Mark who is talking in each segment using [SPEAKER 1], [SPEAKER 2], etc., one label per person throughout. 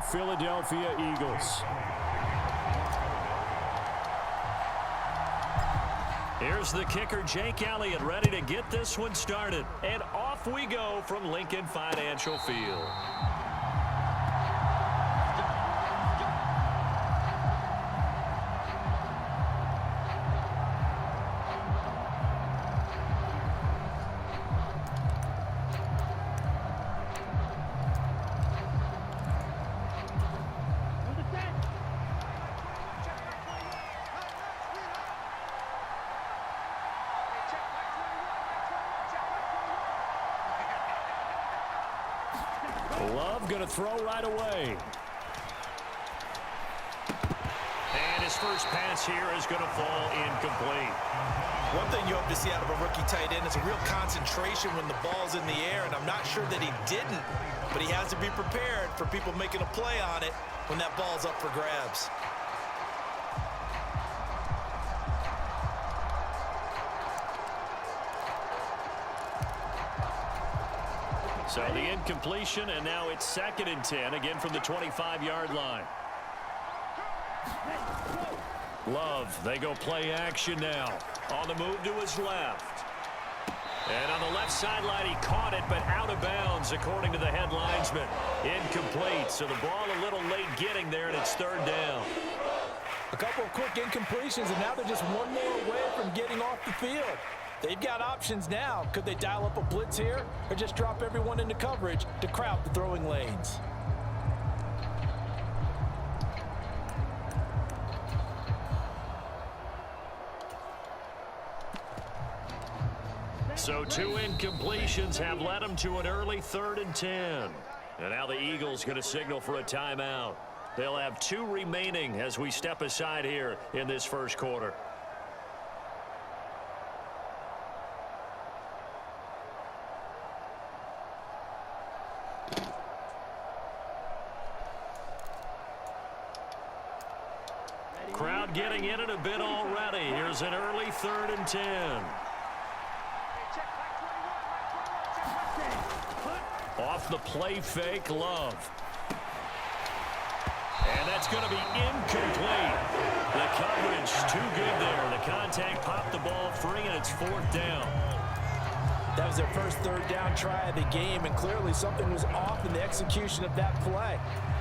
[SPEAKER 1] the Philadelphia Eagles.
[SPEAKER 2] Here's the kicker, Jake Elliott, ready to get this one started. And off we go from Lincoln Financial Field.
[SPEAKER 1] Love going to throw right away.
[SPEAKER 2] And his first pass here is going to fall incomplete.
[SPEAKER 3] One thing you hope to see out of a rookie tight end is a real concentration when the ball's in the air, and I'm not sure that he didn't, but he has to be prepared for people making a play on it when that ball's up for grabs.
[SPEAKER 2] So the incompletion, and now it's 2nd and 10, again from the 25-yard line. Love, they go play action now. On the move to his left. And on the left sideline, he caught it, but out of bounds, according to the head linesman. Incomplete, so the ball a little late getting there, and it's 3rd down.
[SPEAKER 3] A couple of quick incompletions, and now they're just one more away from getting off the field. They've got options now. Could they dial up a blitz here or just drop everyone into coverage to crowd the throwing lanes?
[SPEAKER 2] So 2 incompletions have led them to an early 3rd and 10. And now the Eagles going to signal for a timeout. They'll have 2 remaining as we step aside here in this first quarter. Crowd getting in it a bit already. Here's an early 3rd and 10. Off the play fake, Love. And that's going to be incomplete. The coverage too good there. The contact popped the ball free, and it's 4th down.
[SPEAKER 3] That was their first 3rd down try of the game, and clearly something was off in the execution of that play.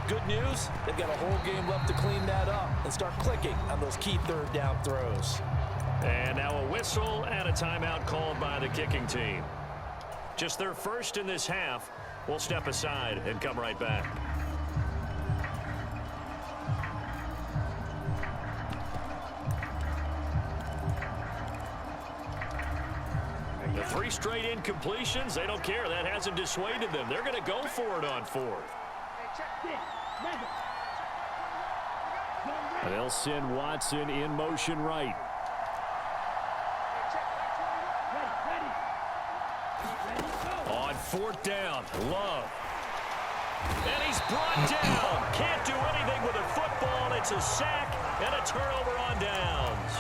[SPEAKER 3] Good news, they've got a whole game left to clean that up and start clicking on those key 3rd down throws.
[SPEAKER 2] And now a whistle and a timeout called by the kicking team. Just their first in this half. We'll step aside and come right back. The 3 straight incompletions, they don't care. That hasn't dissuaded them. They're going to go for it on 4th.
[SPEAKER 1] They'll send Watson in motion right.
[SPEAKER 2] On 4th down, Love. And he's brought down. Can't do anything with a football. It's a sack and a turnover on downs.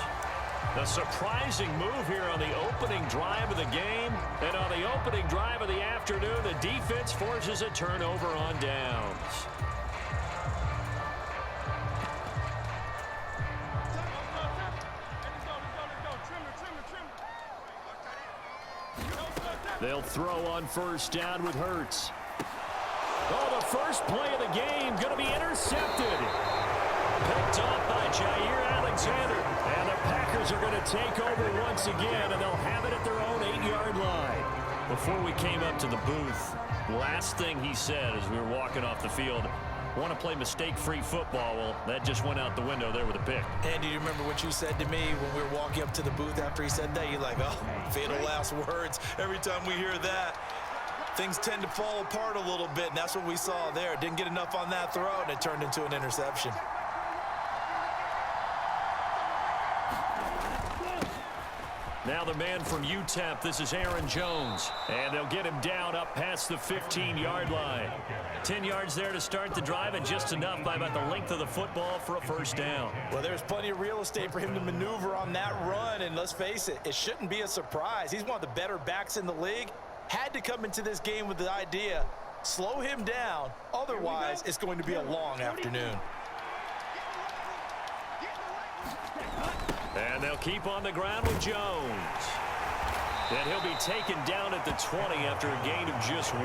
[SPEAKER 2] A surprising move here on the opening drive of the game. And on the opening drive of the afternoon, the defense forces a turnover on downs.
[SPEAKER 1] They'll throw on 1st down with Hurts. Oh, the first play of the game going to be intercepted. Picked off by Jair Alexander. And the Packers are going to take over once again, and they'll have it at their own 8-yard line. Before we came up to the booth, last thing he said as we were walking off the field, want to play mistake-free football. Well, that just went out the window there with a pick.
[SPEAKER 3] And do you remember what you said to me when we were walking up to the booth after he said that? You're like, oh, fatal last words. Every time we hear that, things tend to fall apart a little bit, and that's what we saw there. Didn't get enough on that throw, and it turned into an interception.
[SPEAKER 2] Now the man from UTEP, this is Aaron Jones. And they'll get him down up past the 15-yard line. 10 yards there to start the drive, and just enough by about the length of the football for a 1st down.
[SPEAKER 3] Well, there's plenty of real estate for him to maneuver on that run, and let's face it, it shouldn't be a surprise. He's one of the better backs in the league. Had to come into this game with the idea Slow him down. Otherwise, it's going to be a long afternoon.
[SPEAKER 2] And they'll keep on the ground with Jones. And he'll be taken down at the 20 after a gain of just 1.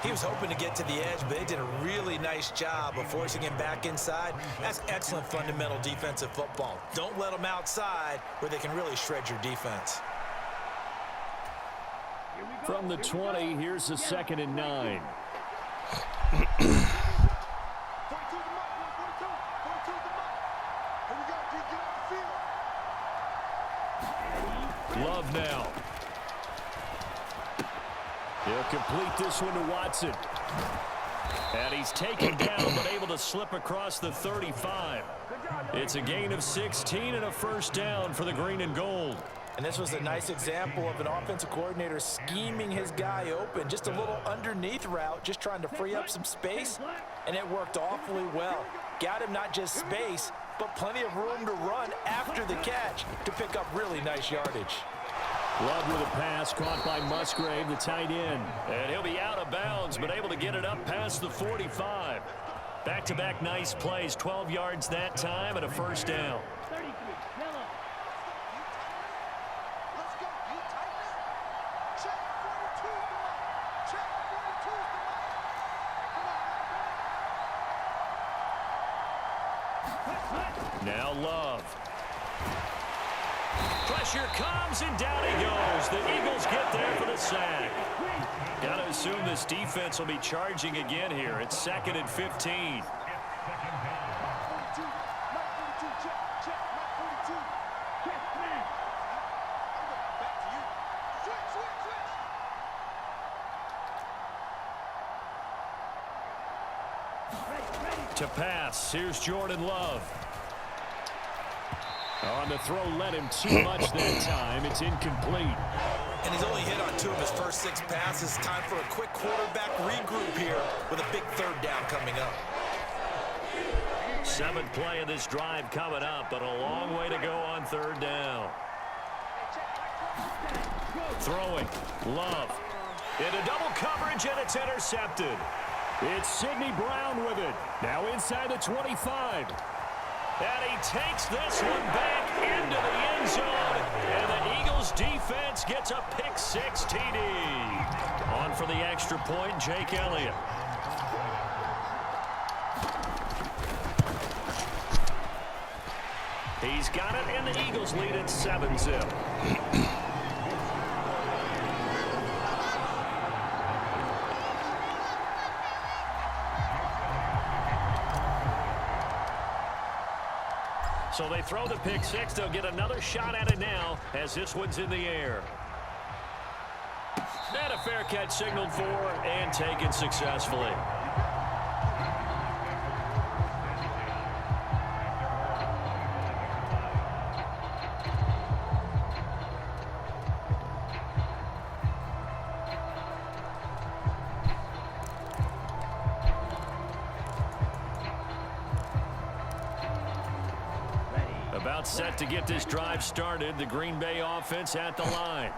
[SPEAKER 3] He was hoping to get to the edge, but they did a really nice job of forcing him back inside. That's excellent fundamental defensive football. Don't let them outside where they can really shred your defense.
[SPEAKER 1] From the 20, here's the 2nd and 9. Love now. He'll complete this one to Watson. And he's taken down but able to slip across the 35. It's a gain of 16 and a first down for the green and gold.
[SPEAKER 3] And this was a nice example of an offensive coordinator scheming his guy open. Just a little underneath route, just trying to free up some space. And it worked awfully well. Got him not just space, but plenty of room to run after the catch to pick up really nice yardage.
[SPEAKER 1] Love with a pass caught by Musgrave, the tight end.
[SPEAKER 2] And he'll be out of bounds, but able to get it up past the 45. Back-to-back nice plays, 12 yards that time and a first down.
[SPEAKER 1] Now Love.
[SPEAKER 2] Pressure comes, and down he goes. The Eagles get there for the sack.
[SPEAKER 1] Got to assume this defense will be charging again here. It's 2nd and 15. To pass, here's Jordan Love. On the throw, led him too much that time. It's incomplete.
[SPEAKER 3] And he's only hit on 2 of his first 6 passes. Time for a quick quarterback regroup here with a big 3rd down coming up.
[SPEAKER 2] 7th play of this drive coming up, but a long way to go on 3rd down.
[SPEAKER 1] Throwing, Love.
[SPEAKER 2] Into double coverage, and it's intercepted.
[SPEAKER 1] It's Sidney Brown with it. Now inside the 25.
[SPEAKER 2] And he takes this one back into the end zone. And the Eagles defense gets a pick-6 TD.
[SPEAKER 1] On for the extra point, Jake Elliott.
[SPEAKER 2] He's got it, and the Eagles lead at 7-0.
[SPEAKER 1] So they throw the pick-6. They'll get another shot at it now as this one's in the air. And a fair catch signaled for and taken successfully. About set to get this drive started. The Green Bay offense at the line.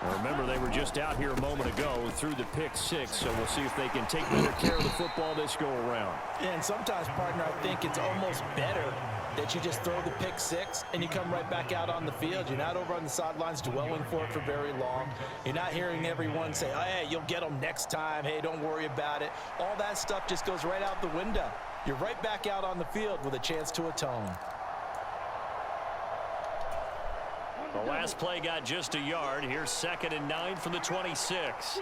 [SPEAKER 1] Now remember, they were just out here a moment ago through the pick-6, so we'll see if they can take better care of the football this go-around.
[SPEAKER 3] And sometimes, partner, I think it's almost better that you just throw the pick-6 and you come right back out on the field. You're not over on the sidelines dwelling for it for very long. You're not hearing everyone say, oh, hey, you'll get them next time. Hey, don't worry about it. All that stuff just goes right out the window. You're right back out on the field with a chance to atone.
[SPEAKER 1] The last play got just a yard. Here's 2nd and 9 from the 26.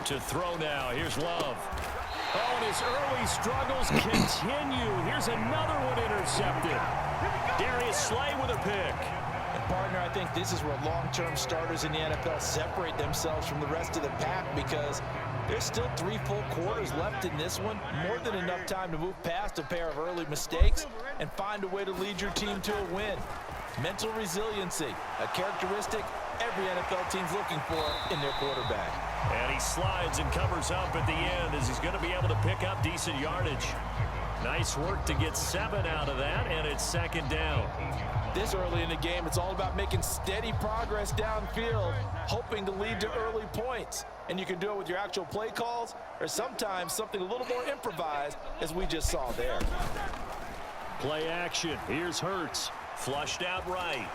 [SPEAKER 1] To throw now. Here's Love. Oh, and his early struggles continue. Here's another one intercepted. Darius Slay with a pick.
[SPEAKER 3] And partner, I think this is where long-term starters in the NFL separate themselves from the rest of the pack, because there's still 3 full quarters left in this one. More than enough time to move past a pair of early mistakes and find a way to lead your team to a win. Mental resiliency, a characteristic every NFL team's looking for in their quarterback.
[SPEAKER 1] And he slides and covers up at the end as he's going to be able to pick up decent yardage. Nice work to get 7 out of that, and it's second down.
[SPEAKER 3] This early in the game, it's all about making steady progress downfield, hoping to lead to early points. And you can do it with your actual play calls or sometimes something a little more improvised, as we just saw there.
[SPEAKER 1] Play action. Here's Hurts. Flushed out right.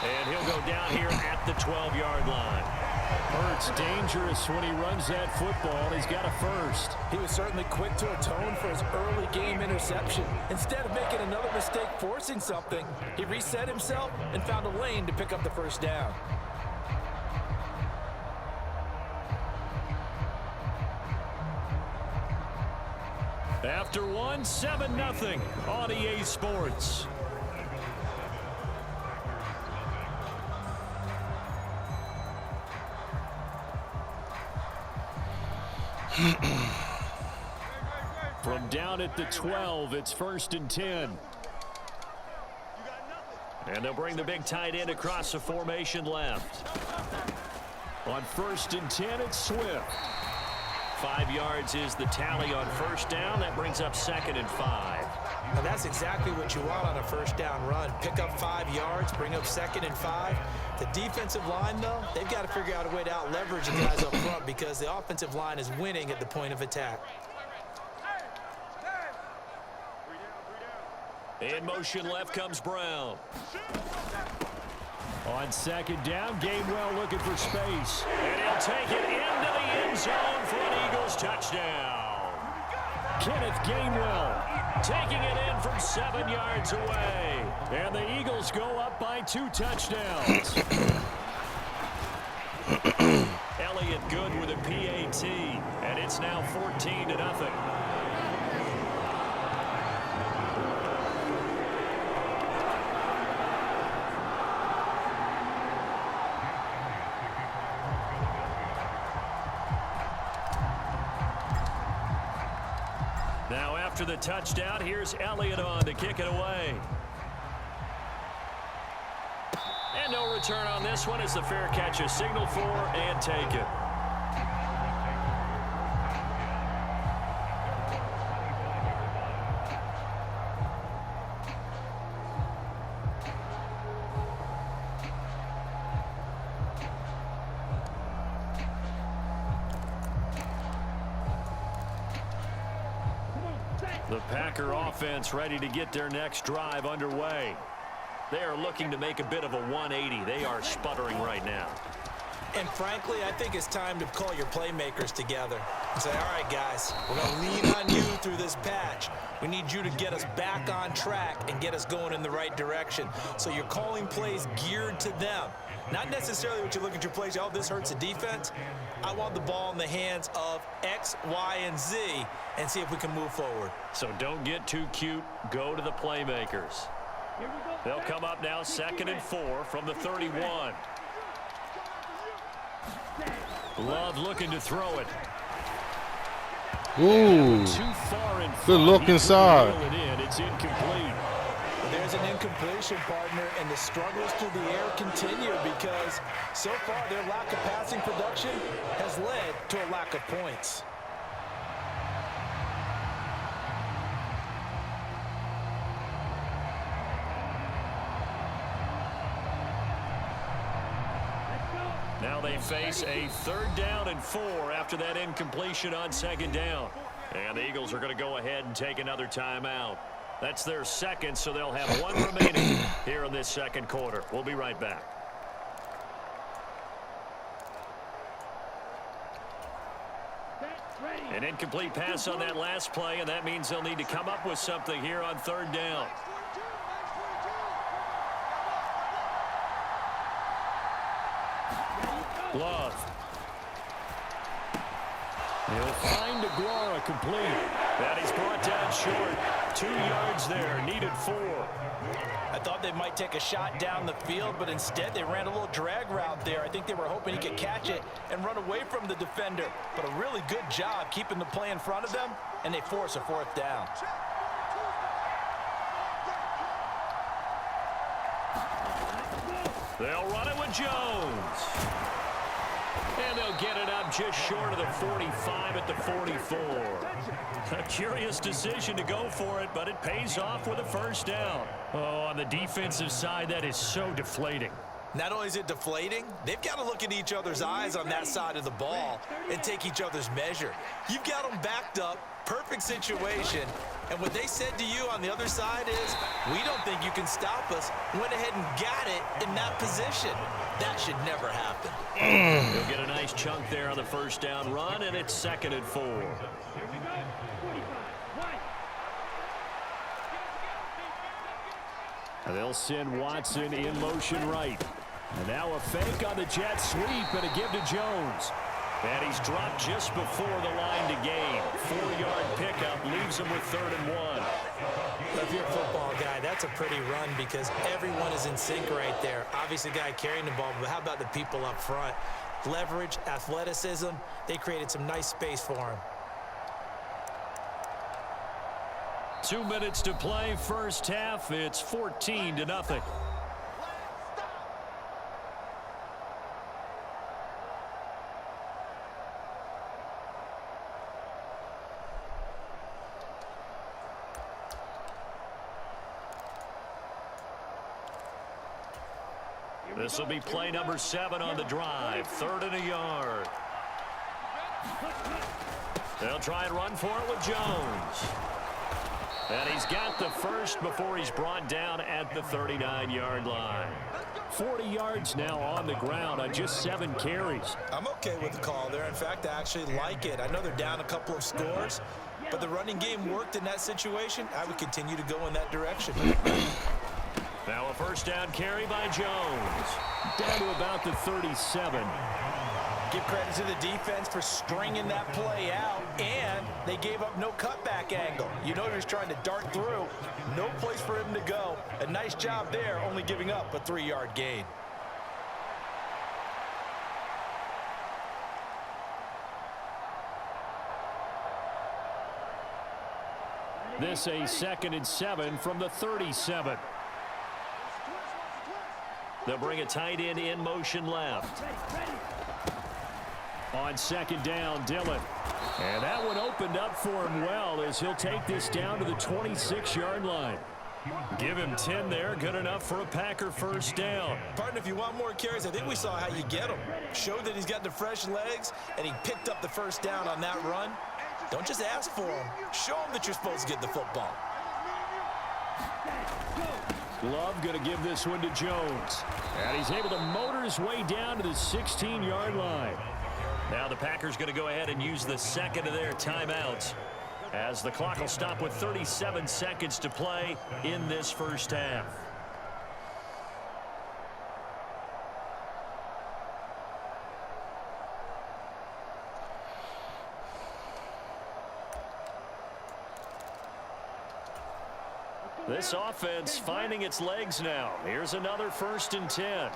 [SPEAKER 1] And he'll go down here at the 12-yard line. Hurts dangerous when he runs that football. He's got a first.
[SPEAKER 3] He was certainly quick to atone for his early game interception. Instead of making another mistake forcing something, he reset himself and found a lane to pick up the first down.
[SPEAKER 1] After one, 7-0 on EA Sports. From down at the 12, it's 1st and 10. And they'll bring the big tight end across the formation left. On 1st and 10, it's Swift. 5 yards is the tally on first down. That brings up 2nd and 5.
[SPEAKER 3] Now that's exactly what you want on a first down run. Pick up 5 yards, bring up 2nd and 5. The defensive line, though, they've got to figure out a way to out-leverage the guys up front because the offensive line is winning at the point of attack.
[SPEAKER 1] In motion left comes Brown. On 2nd down, Gainwell looking for space.
[SPEAKER 2] And he'll take it into the end zone for an Eagles touchdown.
[SPEAKER 1] Kenneth Gainwell taking it in from 7 yards away. And the Eagles go up by 2 touchdowns. Elliott good with a PAT. And it's now 14-0. Now after the touchdown, here's Elliott on to kick it away. And no return on this one as the fair catch is signaled for and taken. The Packer offense ready to get their next drive underway. They are looking to make a bit of a 180. They are sputtering right now.
[SPEAKER 3] And frankly, I think it's time to call your playmakers together and say, all right, guys, we're going to lean on you through this patch. We need you to get us back on track and get us going in the right direction. So you're calling plays geared to them. Not necessarily what you look at your plays, oh, this hurts the defense. I want the ball in the hands of X, Y, and Z and see if we can move forward.
[SPEAKER 1] So don't get too cute. Go to the playmakers. They'll come up now 2nd and 4 from the 31. Love looking to throw it.
[SPEAKER 4] Ooh,
[SPEAKER 1] Too far in
[SPEAKER 4] good look inside.
[SPEAKER 1] It's incomplete.
[SPEAKER 3] There's an incompletion, partner, and the struggles through the air continue because so far their lack of passing production has led to a lack of points.
[SPEAKER 1] Now they face a 3rd down and 4 after that incompletion on 2nd down. And the Eagles are going to go ahead and take another timeout. That's their 2nd, so they'll have 1 remaining here in this 2nd quarter. We'll be right back. An incomplete pass on that last play, and that means they'll need to come up with something here on 3rd down. Love. He'll find Aguara complete. That he's brought down short. 2 yards there, needed 4.
[SPEAKER 3] I thought they might take a shot down the field, but instead they ran a little drag route there. I think they were hoping he could catch it and run away from the defender. But a really good job keeping the play in front of them, and they force a 4th down.
[SPEAKER 2] They'll run it with Jones. And they'll get it up just short of the 45 at the 44. A curious decision to go for it, but it pays off with a first down. Oh, on the defensive side, that is so deflating.
[SPEAKER 3] Not only is it deflating, they've got to look at each other's eyes on that side of the ball and take each other's measure. You've got them backed up, perfect situation, and what they said to you on the other side is, we don't think you can stop us. Went ahead and got it in that position. That should never happen.
[SPEAKER 2] He'll get a nice chunk there on the first down run, and it's 2nd and 4.
[SPEAKER 1] They'll send Watson in motion right. And now a fake on the jet sweep and a give to Jones.
[SPEAKER 2] And he's dropped just before the line to gain. 4-yard pickup leaves him with 3rd and 1.
[SPEAKER 3] If you're a football guy, that's a pretty run because everyone is in sync right there. Obviously, the guy carrying the ball, but how about the people up front? Leverage, athleticism, they created some nice space for him.
[SPEAKER 2] 2 minutes to play, first half. It's 14-0. This will be play number 7 on the drive. 3rd and a yard. They'll try and run for it with Jones. And he's got the first before he's brought down at the 39-yard line.
[SPEAKER 1] 40 yards now on the ground on just 7 carries.
[SPEAKER 3] I'm okay with the call there. In fact, I actually like it. I know they're down a couple of scores, but the running game worked in that situation. I would continue to go in that direction.
[SPEAKER 2] Now a first down carry by Jones.
[SPEAKER 1] Down to about the 37.
[SPEAKER 3] Give credit to the defense for stringing that play out, and they gave up no cutback angle. You know he was trying to dart through. No place for him to go. A nice job there, only giving up a 3-yard gain.
[SPEAKER 1] This a 2nd and 7 from the 37.
[SPEAKER 2] They'll bring a tight end in motion left.
[SPEAKER 1] On 2nd down, Dillon. And that one opened up for him well as he'll take this down to the 26-yard line.
[SPEAKER 2] Give him 10 there. Good enough for a Packer first down.
[SPEAKER 3] Partner, if you want more carries, I think we saw how you get them. Showed that he's got the fresh legs, and he picked up the first down on that run. Don't just ask for them. Show them that you're supposed to get the football.
[SPEAKER 1] Love going to give this one to Jones. And he's able to motor his way down to the 16-yard line.
[SPEAKER 2] Now the Packers going to go ahead and use the second of their timeouts as the clock will stop with 37 seconds to play in this first half. This offense finding its legs now. Here's another 1st and 10.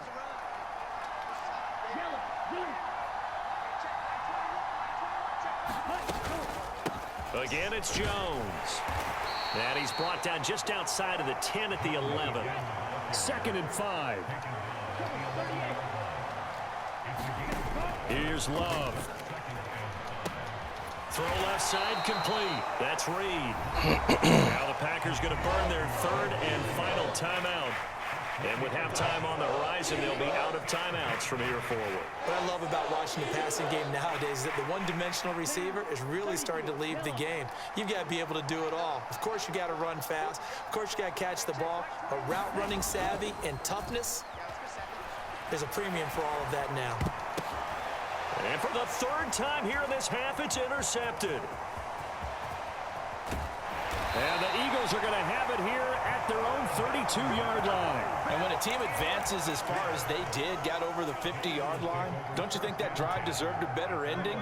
[SPEAKER 2] Again, it's Jones. And he's brought down just outside of the 10 at the 11.
[SPEAKER 1] 2nd and 5. Here's Love.
[SPEAKER 2] Throw left side complete. That's Reed. Now the Packers going to burn their 3rd and final timeout. And with halftime on the horizon, they'll be out of timeouts from here forward.
[SPEAKER 3] What I love about watching the passing game nowadays is that the one-dimensional receiver is really starting to leave the game. You've got to be able to do it all. Of course, you got to run fast. Of course, you got to catch the ball. But route running savvy and toughness, there's a premium for all of that now.
[SPEAKER 2] And for the 3rd time here in this half, it's intercepted.
[SPEAKER 1] And the Eagles are going to have it here at their own 32-yard line.
[SPEAKER 3] And when a team advances as far as they did, got over the 50-yard line, don't you think that drive deserved a better ending?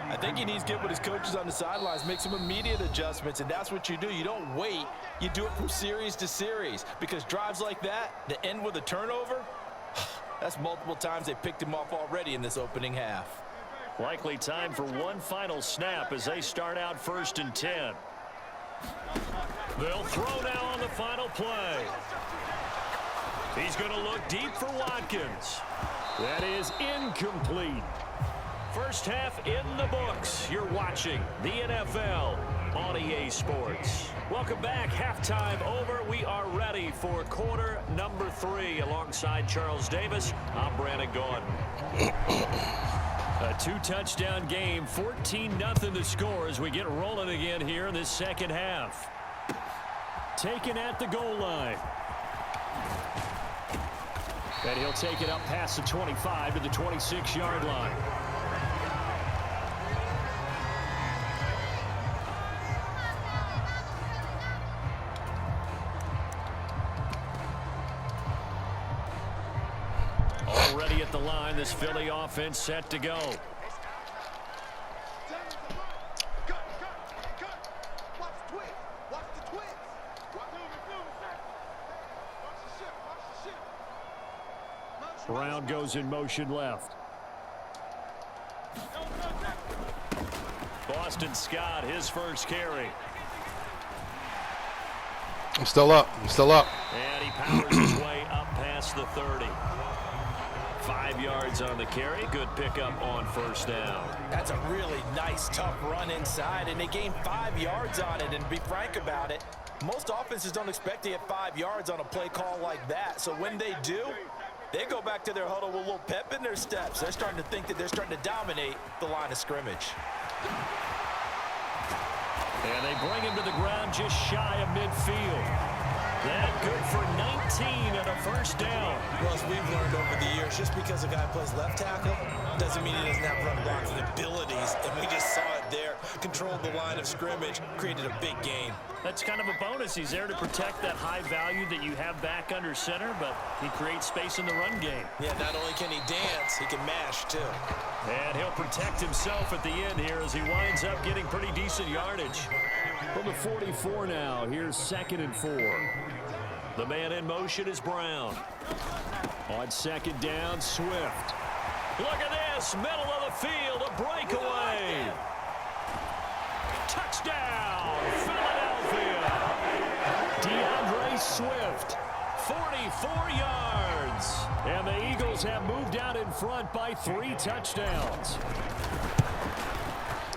[SPEAKER 3] I think he needs to get with his coaches on the sidelines, make some immediate adjustments, and that's what you do. You don't wait. You do it from series to series because drives like that, that end with a turnover, that's multiple times they picked him off already in this opening half.
[SPEAKER 2] Likely time for one final snap as they start out 1st and 10. They'll throw now on the final play.
[SPEAKER 1] He's going to look deep for Watkins. That is incomplete. First half in the books. You're watching the NFL on EA Sports. Welcome back. Halftime over. We are ready for quarter number 3. Alongside Charles Davis, I'm Brandon Gordon. A 2-touchdown game, 14-0 the score as we get rolling again here in this second half. Taken at the goal line. And he'll take it up past the 25 to the 26-yard line. Already at the line, this Philly offense set to go. Brown goes in motion left. Boston Scott, his first carry.
[SPEAKER 4] I'm still up. I'm still up.
[SPEAKER 1] And he powers his way up past the 30. 5 yards on the carry. Good pickup on first down.
[SPEAKER 3] That's a really nice, tough run inside, and they gained 5 yards on it. And to be frank about it, most offenses don't expect to get 5 yards on a play call like that. So when they do, they go back to their huddle with a little pep in their steps. They're starting to think that they're starting to dominate the line of scrimmage.
[SPEAKER 1] And they bring him to the ground just shy of midfield. That good for 19 and a first down.
[SPEAKER 3] Well, as we've learned over the years, just because a guy plays left tackle doesn't mean he doesn't have run blocking abilities. And we just saw it there. Controlled the line of scrimmage, created a big gain.
[SPEAKER 1] That's kind of a bonus. He's there to protect that high value that you have back under center, but he creates space in the run game.
[SPEAKER 3] Yeah, not only can he dance, he can mash too.
[SPEAKER 1] And he'll protect himself at the end here as he winds up getting pretty decent yardage. From the 44 now, here's 2nd and 4. The man in motion is Brown. On 2nd down, Swift. Look at this, middle of the field, a breakaway. Touchdown, Philadelphia. DeAndre Swift, 44 yards. And the Eagles have moved out in front by 3 touchdowns.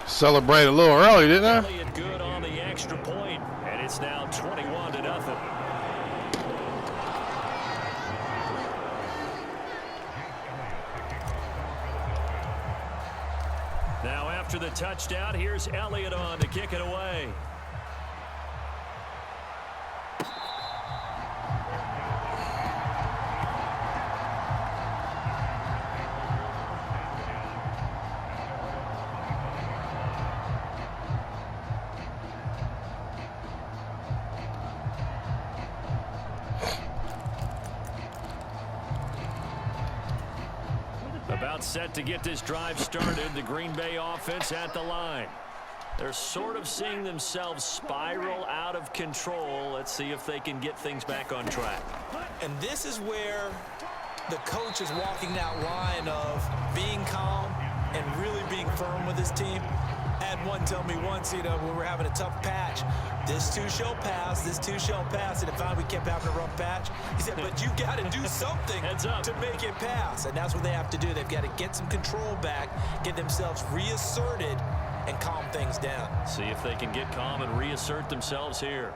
[SPEAKER 4] Celebrate a little early, didn't I?
[SPEAKER 1] Elliott good on the extra point, and it's now 21-0. Now after the touchdown, here's Elliott on to kick it away. About set to get this drive started. The Green Bay offense at the line. They're sort of seeing themselves spiral out of control. Let's see if they can get things back on track.
[SPEAKER 3] And this is where the coach is walking that line of being calm and really being firm with his team. I had one tell me once, when we're having a tough patch, this too shall pass, this too shall pass. And if finally we kept having a rough patch, he said, but you got to do something to make it pass. And that's what they have to do. They've got to get some control back, get themselves reasserted, and calm things down.
[SPEAKER 1] See if they can get calm and reassert themselves here.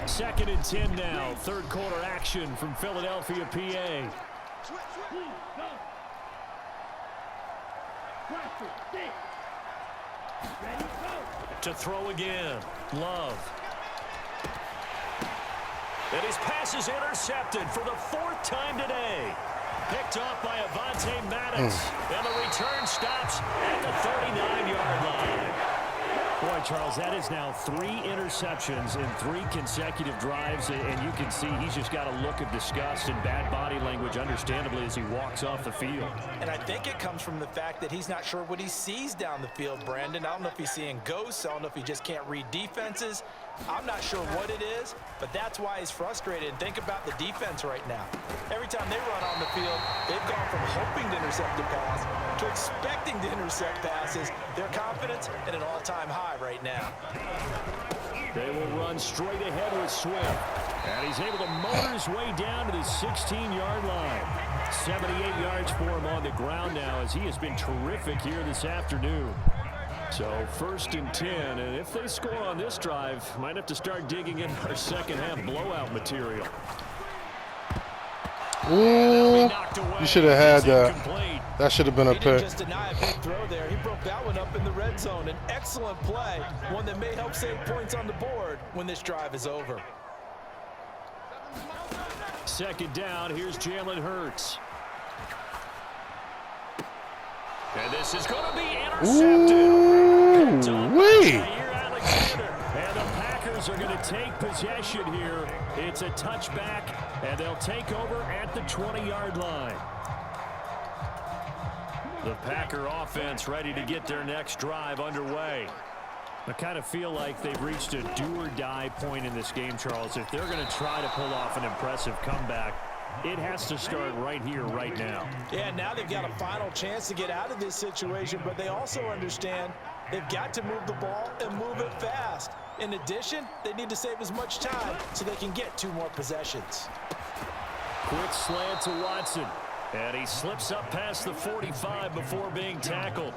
[SPEAKER 1] Second and 10 now. Third quarter action from Philadelphia, PA. To throw again. Love. And his pass is intercepted for the 4th time today. Picked off by Avonte Maddox. And the return stops at the 39-yard line. Boy, Charles, that is now 3 interceptions in 3 consecutive drives, and you can see he's just got a look of disgust and bad body language, understandably, as he walks off the field.
[SPEAKER 3] And I think it comes from the fact that he's not sure what he sees down the field, Brandon. I don't know if he's seeing ghosts. I don't know if he just can't read defenses. I'm not sure what it is, but that's why he's frustrated. Think about the defense right now. Every time they run on the field, they've gone from hoping to intercept a pass to expecting to intercept passes. Their confidence at an all-time high right now.
[SPEAKER 1] They will run straight ahead with Swift. And he's able to motor his way down to the 16-yard line. 78 yards for him on the ground now as he has been terrific here this afternoon. So 1st and 10, and if they score on this drive, might have to start digging in our second half blowout material.
[SPEAKER 4] Ooh, you should have had that. That should have been a
[SPEAKER 3] He didn't
[SPEAKER 4] pick.
[SPEAKER 3] just deny a big throw there. He broke that one up in the red zone. An excellent play, one that may help save points on the board when this drive is over.
[SPEAKER 1] 2nd down, here's Jalen Hurts. And this is going to be intercepted.
[SPEAKER 4] Wait.
[SPEAKER 1] And the Packers are going to take possession here. It's a touchback, and they'll take over at the 20-yard line. The Packer offense ready to get their next drive underway. I kind of feel like they've reached a do-or-die point in this game, Charles. If they're going to try to pull off an impressive comeback, it has to start right here, right now.
[SPEAKER 3] Yeah, now they've got a final chance to get out of this situation, but they also understand they've got to move the ball and move it fast. In addition, they need to save as much time so they can get 2 more possessions.
[SPEAKER 1] Quick slant to Watson. And he slips up past the 45 before being tackled.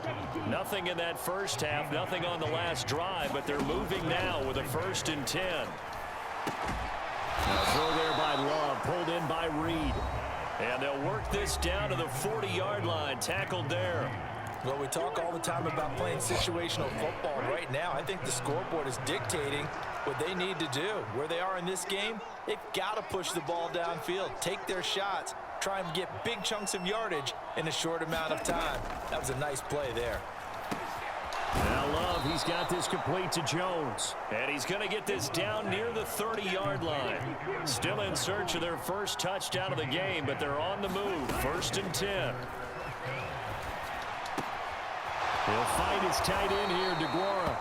[SPEAKER 1] Nothing in that first half, nothing on the last drive, but they're moving now with a 1st and 10. A throw there by Love, pulled in by Reed. And they'll work this down to the 40-yard line, tackled there.
[SPEAKER 3] Well, we talk all the time about playing situational football. Right now, I think the scoreboard is dictating what they need to do. Where they are in this game, they've got to push the ball downfield, take their shots, try and get big chunks of yardage in a short amount of time. That was a nice play there.
[SPEAKER 1] Now Love, he's got this complete to Jones. And he's going to get this down near the 30-yard line. Still in search of their first touchdown of the game, but they're on the move. 1st and 10. He'll find his tight end here, DeGuara.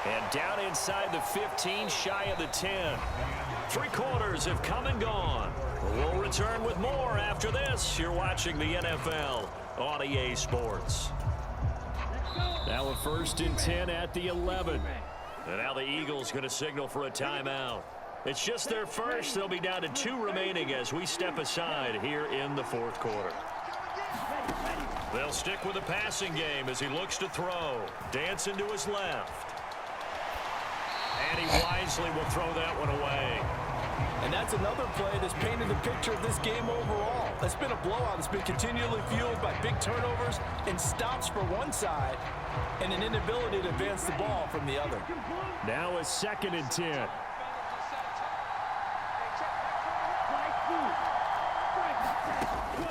[SPEAKER 1] And down inside the 15, shy of the 10. 3 quarters have come and gone. We'll return with more after this. You're watching the NFL on EA Sports. Now a 1st and 10 at the 11. And now the Eagles going to signal for a timeout. It's just their first. They'll be down to 2 remaining as we step aside here in the 4th quarter. They'll stick with the passing game as he looks to throw. Dancing to his left. And he wisely will throw that one away.
[SPEAKER 3] And that's another play that's painted the picture of this game overall. It's been a blowout. It's been continually fueled by big turnovers and stops for one side and an inability to advance the ball from the other.
[SPEAKER 1] Now a 2nd and 10.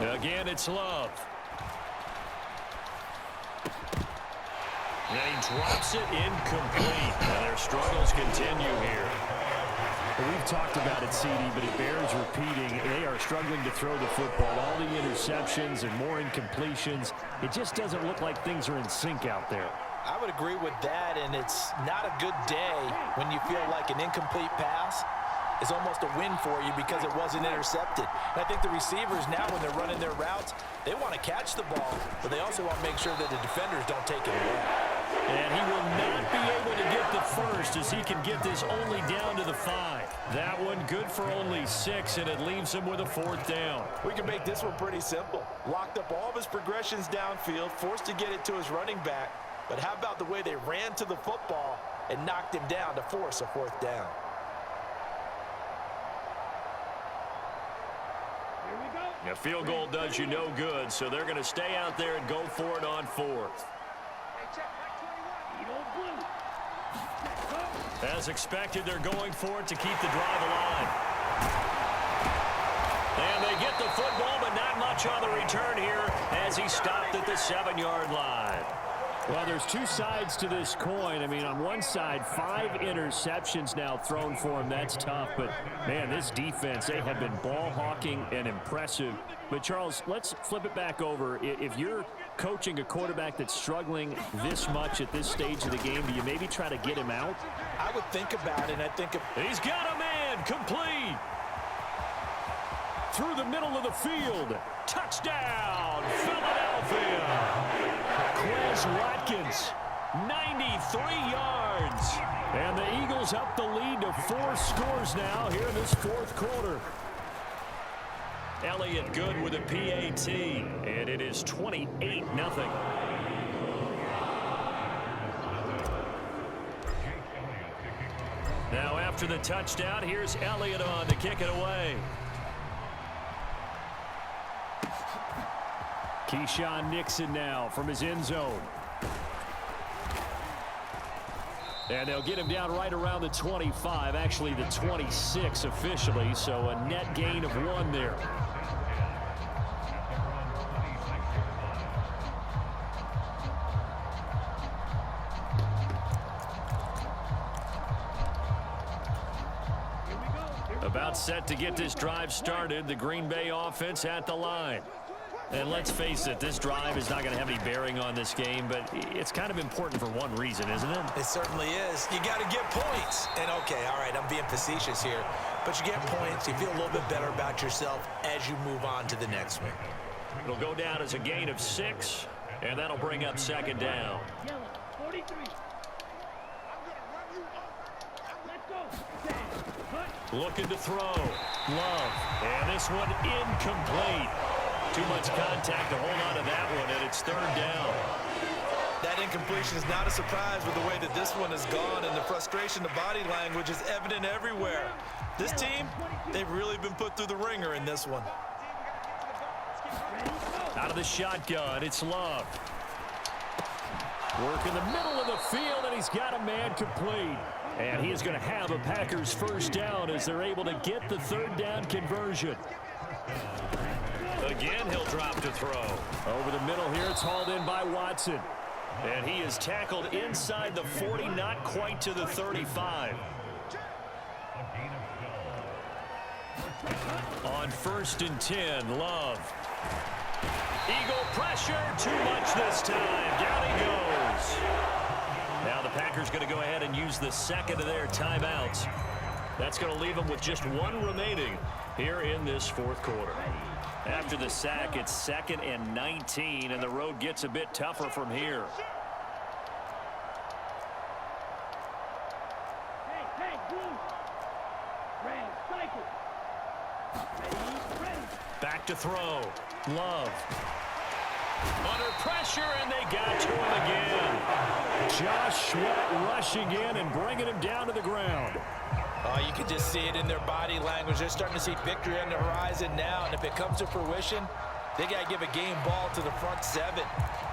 [SPEAKER 1] Again, it's Love. And he drops it incomplete. And their struggles continue here. We've talked about it, CD, but it bears repeating. They are struggling to throw the football. All the interceptions and more incompletions. It just doesn't look like things are in sync out there.
[SPEAKER 3] I would agree with that, and it's not a good day when you feel like an incomplete pass is almost a win for you because it wasn't intercepted. And I think the receivers now, when they're running their routes, they want to catch the ball, but they also want to make sure that the defenders don't take it away.
[SPEAKER 1] And he will not be able to get the first as he can get this only down to the 5. That one good for only 6, and it leaves him with a 4th down.
[SPEAKER 3] We can make this one pretty simple. Locked up all of his progressions downfield, forced to get it to his running back. But how about the way they ran to the football and knocked him down to force a 4th down?
[SPEAKER 1] A field goal does you no good, so they're going to stay out there and go for it on 4th. As expected, they're going for it to keep the drive alive. And they get the football, but not much on the return here as he stopped at the 7-yard line. Well, there's 2 sides to this coin. I mean, on one side, 5 interceptions now thrown for him. That's tough. But, man, this defense, they have been ball hawking and impressive. But, Charles, let's flip it back over. If you're Coaching a quarterback that's struggling this much at this stage of the game, do you maybe try to get him out?
[SPEAKER 3] I would think about it. I think
[SPEAKER 1] he's got a man complete through the middle of the field. Touchdown, Philadelphia. Quez Watkins, 93 yards. And the Eagles up the lead to 4 scores now here in this fourth quarter.
[SPEAKER 2] Elliott good with a PAT, and it is 28-0. Now after the touchdown, here's Elliott on to kick it away.
[SPEAKER 1] Keyshawn Nixon now from his end zone. And they'll get him down right around the 25, actually the 26 officially, so a net gain of 1 there.
[SPEAKER 2] About set to get this drive started, the Green Bay offense at the line. And let's face it, this drive is not going to have any bearing on this game, but it's kind of important for one reason, isn't it?
[SPEAKER 3] it certainly is. You got to get points. And, okay, all right, I'm being facetious here. But you get points, you feel a little bit better about yourself as you move on to the next one.
[SPEAKER 2] It'll go down as a gain of 6, and that'll bring up second down. Looking to throw. Love. And this one incomplete. Too much contact to hold on to that one, and it's third down.
[SPEAKER 3] That incompletion is not a surprise with the way that this one has gone, and the frustration, the body language is evident everywhere. This team, they've really been put through the ringer in this one.
[SPEAKER 2] Out of the shotgun, it's Love.
[SPEAKER 1] Work in the middle of the field, and he's got a man complete. And he is going to have a Packers first down as they're able to get the third down conversion.
[SPEAKER 2] Again, he'll drop to throw.
[SPEAKER 1] Over the middle here, it's hauled in by Watson.
[SPEAKER 2] And he is tackled inside the 40, not quite to the 35. On 1st and 10, Love. Eagle pressure, too much this time. Down he goes. Now the Packers going to go ahead and use the second of their timeouts. That's going to leave them with just 1 remaining here in this fourth quarter. After the sack, it's 2nd and 19, and the road gets a bit tougher from here. Back to throw. Love. Under pressure, and they got to him again.
[SPEAKER 1] Josh Sweat rushing in and bringing him down to the ground.
[SPEAKER 3] Oh, you can just see it in their body language. They're starting to see victory on the horizon now, and if it comes to fruition, they got to give a game ball to the front 7.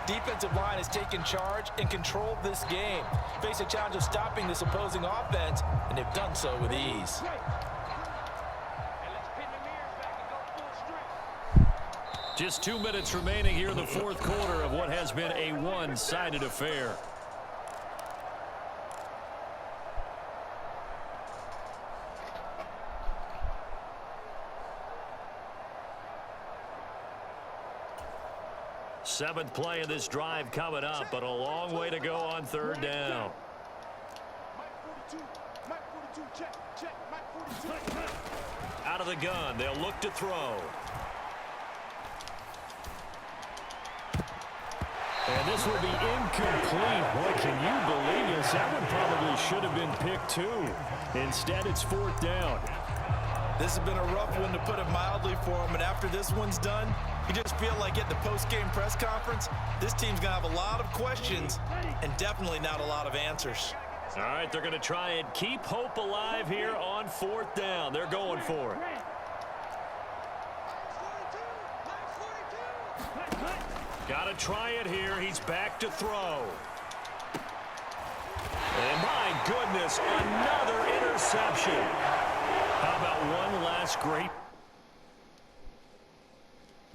[SPEAKER 3] Defensive line has taken charge and controlled this game. Face a challenge of stopping this opposing offense, and they've done so with ease.
[SPEAKER 2] Just 2 minutes remaining here in the fourth quarter of what has been a one-sided affair. Seventh play of this drive coming up, but a long way to go on third down. Out of the gun, they'll look to throw.
[SPEAKER 1] And this will be incomplete. Boy, can you believe this? That one probably should have been picked too. Instead, it's 4th down.
[SPEAKER 3] This has been a rough one, to put it mildly, for him. And after this one's done, you just feel like at the post-game press conference, this team's going to have a lot of questions and definitely not a lot of answers.
[SPEAKER 2] All right, they're going to try and keep hope alive here on 4th down. They're going for it. Got to try it here. He's back to throw. And my goodness, another interception. How about one last great